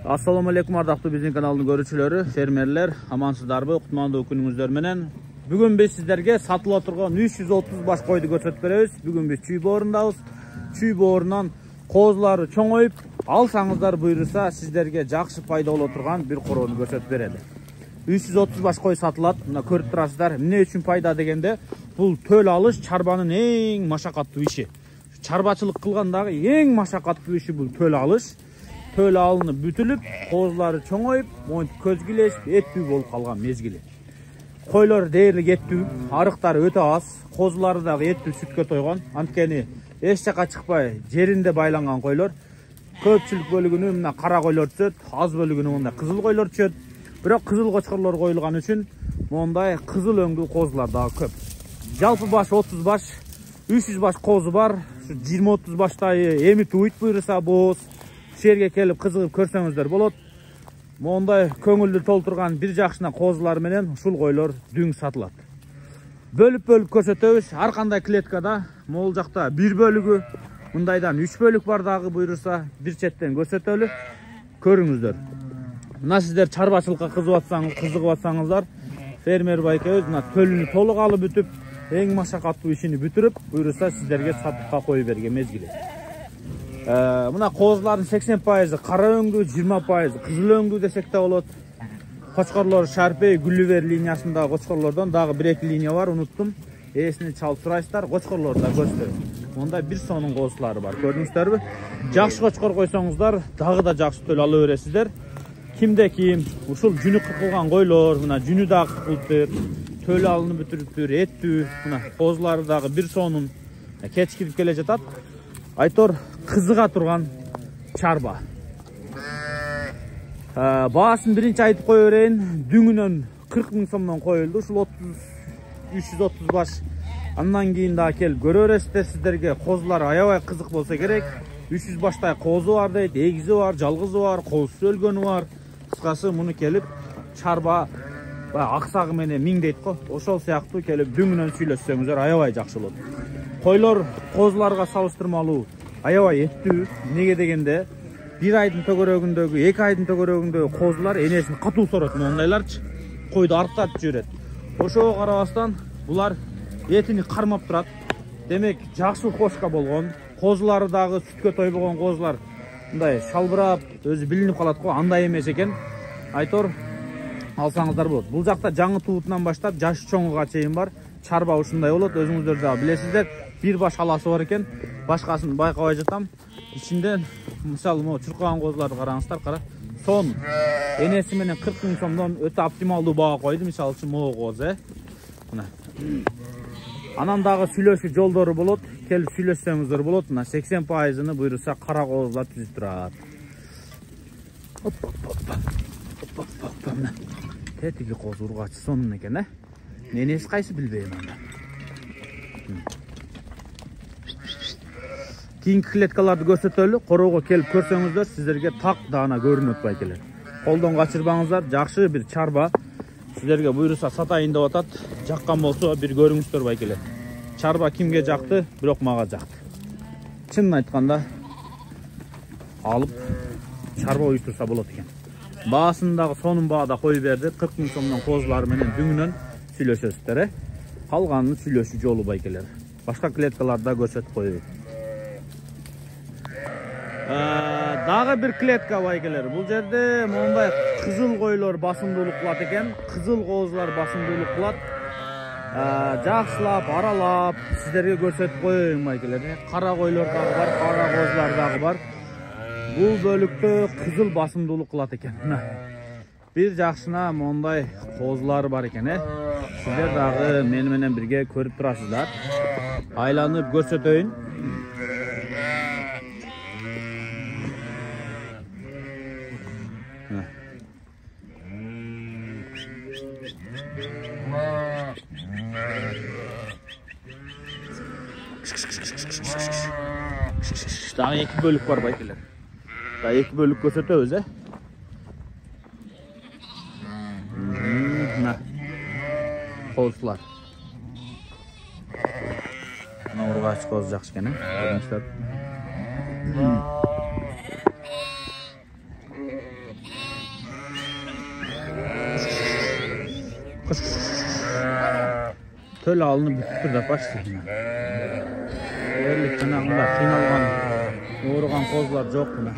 Assalamu alaikum ardaqlı bizning kanalının görüşçülері, fermerler, amansızdarбы, kutmandуу күнүңүздөр менен. Бүгүн биз сиздерге сатылып турган 330 баш койду көрсөтүп беребиз. Бүгүн биз чүй боорындабыз. Чүй боорунан козулары чоңоюп, алсаңыздар буйруса сиздерге жакшы пайда боло турган бир короону көрсөтүп берели. 330 баш кой сатылат. Мына көрүп турасыздар. Эмне үчүн пайда дегенде, бул төл алыш чарбанын эң машакаттуу иши. Чарбачылык кылгандагы эң машакаттуу иши бул төл алыш. Tөл alınıp bütülüp, kozları çoğayıp, köz gileşip, ettүү bolup kalgan mezgili. Koylar değerli ettүү, arıqtары öte az, kozları da ettүү sütkö toygan. Antkeni eş jaka çıkpay, жерinde baylangan koylar. Köpçülük bölügünü mına kara koylar düşöt, az bölügünü mında kızıl koylar düşöt. Biroq kızıl koçkorlar koyulgan üçün, monday kızıl öngül kozlar daha köp. Жалпы baş 30 baş, 300 baş kozu var. 20-30 baştayı emi tuğut buyursa boz. Şerge kelip kızıgıp körsöңүздөр болот. Мондай көңүлдү толтурган бир жакшына козулар менен ушул койлор дүң сатылат. Бөлүп көрсөтөбүз. Ар кандай клеткада могул жакта 1 бөлүгү, мындайдан 3 бөлүк бар дагы буйруса бир четтен көрсөтөлү. Көрүңүздөр. Мына сиздер чарбачылыкка кызыгып атсаңыздар, фермер байкебиз мына төлүнү толук алып бүтүп, эң машакаттуу ишини бүтүрүп, буйруса сиздерге сатыкка коюп берген мезгили. Мына козулардын 80% кара өңдүү, 20% кызыл өңдүү десек да болот. Кочкорлор Шарпей, Гүлүвер линиясындагы кочкорлордон дагы 1-2 линия бар, уnuttум. Эсини чалып сурайсыздар, кочкорлорду да көрсөтөм. Монда бир сонун козулары бар, көрдүңүздөрбү? Жакшы кочкор койсоңуздар, дагы да жакшы төл ала бересиздер. Кимде ким ушул жүнү кыркылган койлор, мына жүнү дагы кыркылыптыр, төл алынып бүтүрүптүр, ettүү, мына козулары дагы бир сонун кечкирип келе жатат. Айтор кызыга турган чарба. Баасын биринчи айтып кое берейин. Дүңүнөн 40 000 сомдон коюлду. Ушул 330 баш. Андан кийин да келип көрө бересиздер. Сиздерге козулар аябай кызык болсо керек. 300 баштай козу бар дейт, эгизи бар, жалгызы бар, козусу өлгөнү бар. Кыскасы муну келип чарба аксагы менен миң дейт го. Ошол сыяктуу келип дүңүнөн сүйлөшсөңүздөр аябай жакшы болот. Койлор козуларга салыштырмалуу аябай ettүү. Неге дегенде, 1 айдын төгөрөгүндөгү, 2 айдын төгөрөгүндөгү козулар энесин катуу сорот, мондайларчы койду арыктатып жүрөт. Ошого карабастан булар этини кармап турат. Демек, жакшы кошка болгон, козулары дагы сүткө тойбогон козулар мындай шалбырап, өзү билинип калат го, андай эмес экен. Айтор алсаңыздар болот. Бул жакта жаңы туутунан баштап жашы чоңуга чейин бар. Чарба ушундай болот, өзүңүздөр да билесиздер. Бир баш аласы бар экен, башкасын байкабай жатам. Ичинде мисалы могу чуркаган козуларды караңыздар, кара. Сон энеси менен 40 000 сомдон өтө оптималдуу бага койду, мисалы үчүн могу коз, Мына. Анан дагы сүйлөшүү жолдору болот, келип сүйлөшсөңүздөр болот. Мына 80%-ны буйруса кара козулар түзүп турат. Тетиги коз ургачы сонун экен, Энеси кайсы билбейм анда. Кийинки клеткаларды көрсөтөлү. Короого келип көрсөңүздөр, сиздерге так даана көрүнөт байкелер. Колдон качырбаңыздар, жакшы бир чарба сиздерге буйруса сатайын деп атат. Жаккан болсо бир көрүңүздөр байкелер. Чарба кимге жакты, бирок мага жакты. Чынын айтканда алып чарба уюштурса болот экен. Баасын дагы сонун баада коюп берди. 40 000 сомдон козулары менен дүңүнөн сүйлөшөсүздөр, Калганын сүйлөшүү жолу байкелер. Башка клеткаларда көрсөтүп коёюн. Дагы бир клетка байкелер. Бул жерде мондай кызыл койлор басымдуулук кылат экен. Кызыл козулар басымдуулук кылат. Жакшылап, аралап сиздерге көрсөтүп коёюн байкелер. Кара койлор дагы бар, кара козулар дагы бар. Бул бөлүктө кызыл басымдуулук кылат экен. Бир жакшына мондай козулар бар экен, Сиздер дагы мени менен бирге көрүп турасыздар. Айланып көрсөтөйүн. Дагы 2 бөлүк бар байкелер. Дагы 2 бөлүк көрсөтөбүз, Мына козулар. Мына ургач коз жакшы экен, көрүңүздөр. tөл alınıp bütüp de başlayın. Yerlik kanağında kıynalgan, yoğurgan kozlar yok buna.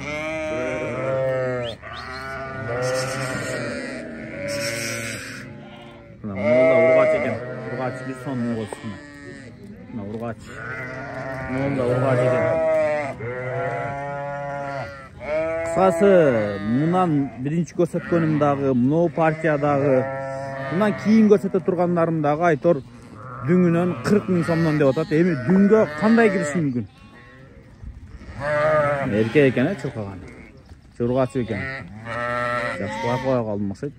Buna da urgaç eken, urgaç bir sonunu koysun. Buna urgaç. Buna da urgaç eken. Kısası, bundan birinci göstergenimdagi, mınau partiyadagi, bundan keyin gösterip turganlarımdagi aytor düngünөн 40 000 somdon dep atat. Эми düngө кандай кириши мүмкүн? Эркек экен, чуркаган. Чургачы экен. Жакшы коя калдым окшойт.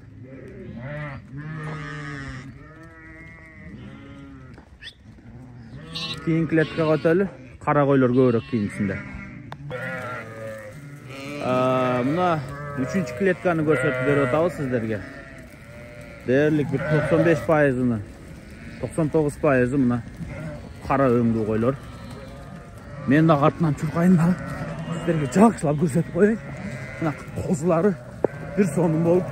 Кийин клеткага өтөлү. Кара койлор көбүрөөк кийинчисинде. Мына 3-чү клетканы көрсөтүп берип атабыз сиздерге. Дээрлик бир 95%-ны 99% мына кара өңдүү койлор. Мен да артынан чуркайын да сиздерге жакшылап көрсөтүп коеюн. Мына козулары бир сонун болуп,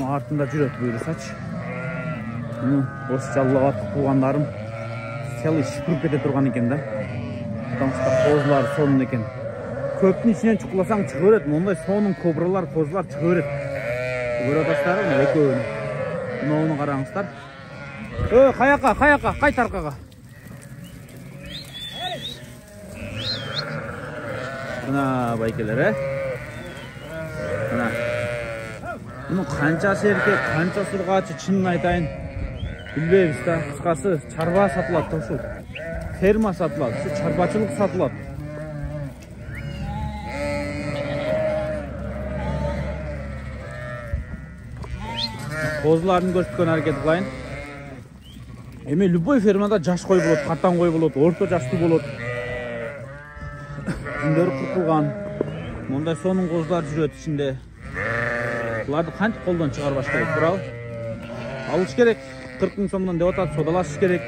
артында жүрөт буюрсачы. Осы жаллап кылгандарым целый шүпүрүп кете турган экен да. Потому что козулар сонун экен. Көптүн ичинен чукуласаң чыга берет. Мондай сонун кобралар, козулар чыга берет. Көрө атасыздарбы? Экөөнү. Мынауну караңыздар. Каяка, кай таркага. Мына байкелер, Мына. Мунун канчасы эркек, канчасы ургачы, чынын айтайын. Билбейбиз да. Кыскасы, чарба сатылат ушул. Ферма сатылат, чарбачылык сатылат. Козуларын көрсөткөн аракет кылайын. Эми любой фермада жаш кой болот, катан кой болот, орто жаштуу болот. Күндөрү кыркылган. Мондай сонун козулар жүрөт ичинде. Буларды кантип колдон чыгарбаш керек, туурабы? Алыш керек. 40 000 сомдон деп атат, содалашыш керек.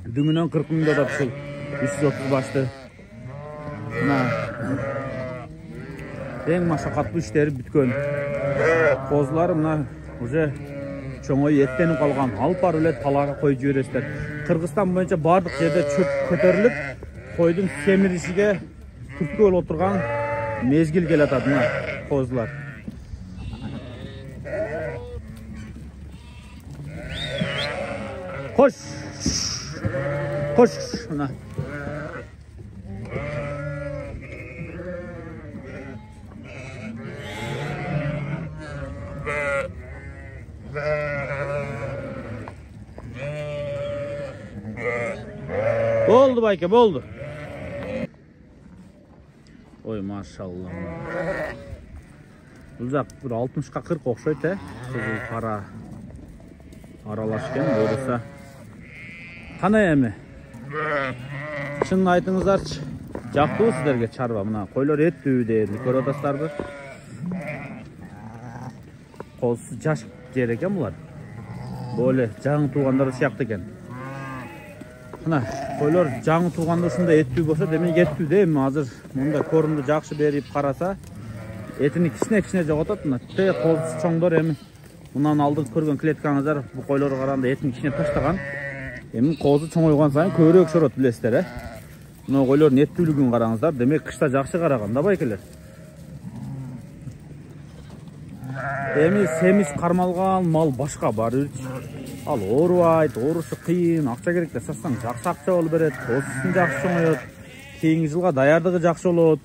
Дүңүнөн 40 000 деп атат ушул 330 башты. Мына эң машакаттуу иштери бүткөн. Козулар мына уже чоңой эттенип калган. Алып барып эле талаага коюп жибересиздер. Кыргызстан боюнча бардык жерде чөп көтөрүлүп, койдун семиришиге түрткү болуп турган мезгил келатат мына козулар. Кош. Мына. Oldu bayke, oldu. Oy maşallah. Uzak bir 60'a 40 okşayt, Kızıl para aralashken boyusa. Qanday emi? Çın aytыңыздарчы. Жактыбы сиздерге чарба? Мына койлор эттүү дээрлик көрүп атасыздарбы? Козусу жаш жер экен булар. Böyle жаңы туугандар сыяктуу экен. Мына койлор жаңы тууганда ушундай эттүү болсо, демек эттүү да. Эми азыр мындай корумду жакшы берип караса, этини кичине жоготот. Мына те козусу чоңдор эми. Мындан алдыңкы көргөн клеткаңыздар бу койлорго караганда этин кичине таштаган. Эми козу чоңойгон сайын көбүрөөк шорот, билесиздер, Мына койлордун эттүүлүгүн караңыздар. Демек кышта жакшы караган да байкелер. Эми семиз кармалган мал башка бар. Ал оорубайт, оорушу кыйын, акча керек деп сатсаң жакшы акча болуп берет, козусун жакшы чоңоет, кийинки жылга даярдыгы жакшы болот.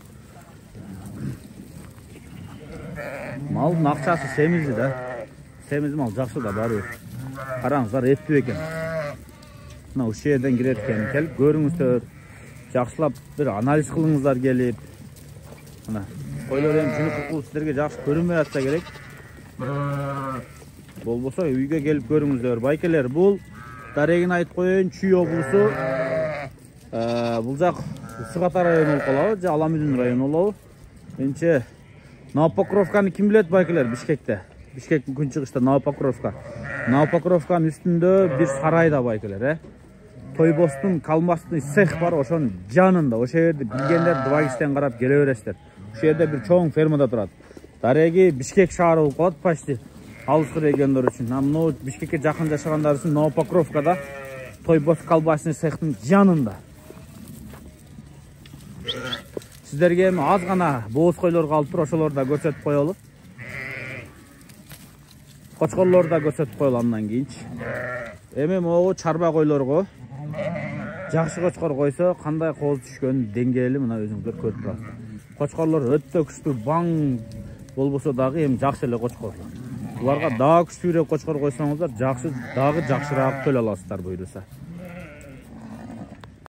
Малдын акчасы семизди да. Semiz mal жақсы да бар. Қараңыздар, еттүү екен. Мына ушул жерден кирет экен. Келип көрүңүздөр. Жакшылап бир анализ кылыңыздар келип. Мына койлор эми жунук сиздерге жакшы көрүнбөй атса керек. Болбосо үйгө келип көрүңүздөр. Байкелер, бул дарегин айтып коеюн, Чүй облусу. Бул жак Сыгата району болуп калабы, же Аламүдүн району болобу? Менче Новопокровканы ким билет байкелер? Бишкекте. Бишкектин күнчыгышта Новопокровка. Новопокровканын үстүндө бир сарай да байкелер, Тойбостун калмастын цех бар, ошонун жанында. Ошол жерде билгендер 2 кишиден карап келе бересиздер. Ошол жерде бир чоң фермада турат. Дареги Бишкек шаары болуп калат почти. алыскы региондор үчүн. Мына Бишкекке жакын жашагандар үчүн Новопокровкада Тойбос колбасный цехтин жанында. Сиздерге аз гана бооз койлор калып тур, ошолорду да көрсөтүп коелу. Кочкорлорду да көрсөтүп коелу андан кийинчи. Эми могу чарба койлорго жакшы кочкор койсо кандай кооз түшкөн деңгээли мына өзүңүздөр көрүп турасыздар. Кочкорлор өтө күчтүү баң болбосо дагы эми жакшы эле кочкорлор. Буларга дагы күчтүүрөөк кочкор койсоңуздар, дагы жакшыраак төлөй аласыздар буйруса.